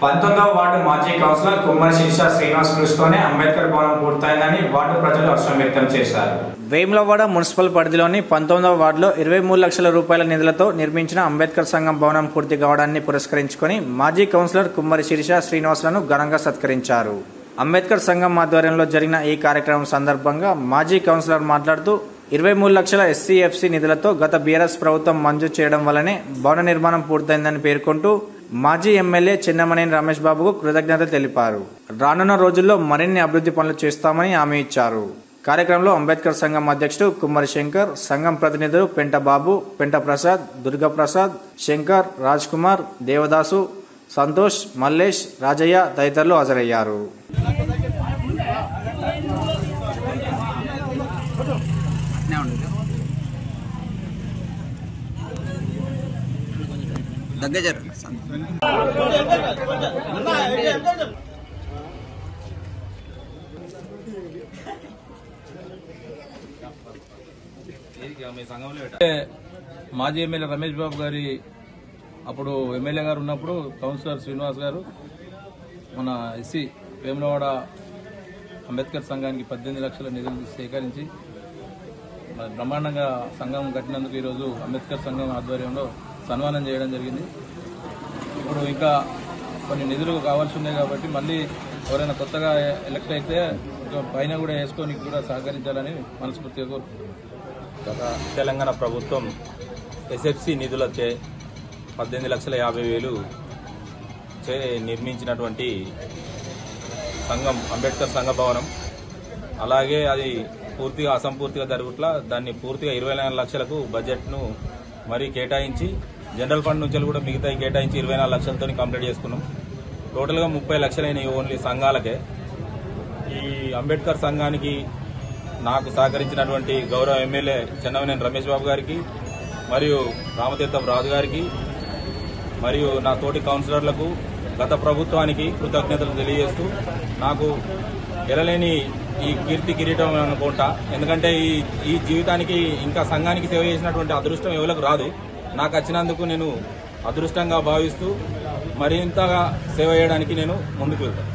19వ ward మాజీ councillor కుమ్మరి శిరీష శ్రీనివాస్ కృషితోనే అంబేద్కర్ భవనం పూర్తయిందని వార్డు ప్రజలు హర్షం వ్యక్తం చేశారు. వేములవాడ మున్సిపల్ పరిధిలోని 19వ వార్డులో 23 లక్షల రూపాయల నిధులతో నిర్మించిన అంబేద్కర్ సంఘం భవనం పూర్తి కావడాన్ని పురస్కరించుకొని మాజీ కౌన్సిలర్ కుమ్మరి శిరీష శ్రీనివాస్లను ఘనంగా సత్కరించారు. అంబేద్కర్ సంఘం ఆధ్వర్యంలో జరిగిన ఈ కార్యక్రమం సందర్భంగా మాజీ కౌన్సిలర్ మాట్లాడుతూ 23 లక్షల ఎస్సీఎఫ్సీ నిధులతో గత బీఆర్ఎస్ ప్రభుత్వం మంజూరు చేయడం వల్లనే భవన నిర్మాణం పూర్తయిందని పేర్కొంటూ మాజీ ఎమ్మెల్యే చెన్నమనేని రమేష్ బాబుకు కృతజ్ఞతలు తెలిపారు. రానున్న రోజుల్లో మరిన్ని అభివృద్ధి పనులు చేస్తామని హామీ ఇచ్చారు. కార్యక్రమంలో అంబేద్కర్ సంఘం అధ్యక్షుడు కుమ్మరి శంకర్, సంఘం ప్రతినిధులు పెంట బాబు, పెంట ప్రసాద్, దుర్గాప్రసాద్, శంకర్, రాజ్ కుమార్, దేవదాసు, సంతోష్, మల్లేష్, రాజయ్య తదితరులు హాజరయ్యారు. మాజీ ఎమ్మెల్యే రమేష్ బాబు గారి అప్పుడు ఎమ్మెల్యే గారు ఉన్నప్పుడు కౌన్సిలర్ శ్రీనివాస్ గారు మన ఎస్సీ వేములవాడ అంబేద్కర్ సంఘానికి 18 లక్షల నిధులు సేకరించి బ్రహ్మాండంగా సంఘం కట్టినందుకు ఈరోజు అంబేద్కర్ సంఘం ఆధ్వర్యంలో సన్మానం చేయడం జరిగింది. ఇప్పుడు ఇంకా కొన్ని నిధులు కావాల్సి ఉన్నాయి కాబట్టి మళ్ళీ ఎవరైనా కొత్తగా ఎలక్ట్ అయితే పైన కూడా వేసుకోనికి కూడా సహకరించాలని మనస్ఫూర్తిగా కోరుకుంటున్నాను. గత తెలంగాణ ప్రభుత్వం ఎస్ఎఫ్సి నిధులచే 18,50,000 చే నిర్మించినటువంటి సంఘం అంబేద్కర్ సంఘ భవనం, అలాగే అది పూర్తిగా అసంపూర్తిగా జరుగుట్లా దాన్ని పూర్తిగా 24 లక్షలకు బడ్జెట్ను మరీ కేటాయించి జనరల్ ఫండ్ నుంచి కూడా మిగతా కేటాయించి 24 లక్షలతో కంప్లీట్ చేసుకున్నాం. టోటల్గా 30 లక్షలైనవి ఓన్లీ సంఘాలకే. ఈ అంబేద్కర్ సంఘానికి నాకు సహకరించినటువంటి గౌరవ ఎమ్మెల్యే చెన్నమనేని రమేష్ బాబు గారికి మరియు రామతీర్థం రాజు గారికి మరియు నా తోటి కౌన్సిలర్లకు గత ప్రభుత్వానికి కృతజ్ఞతలు తెలియజేస్తూ నాకు ఎరలేని ఈ కీర్తి కిరీటం అనుకుంటా. ఎందుకంటే ఈ జీవితానికి ఇంకా సంఘానికి సేవ చేసినటువంటి అదృష్టం ఎవరికి రాదు. నాకు వచ్చినందుకు నేను అదృష్టంగా భావిస్తూ మరింతగా సేవ చేయడానికి నేను ముందుకు వెళ్తాను.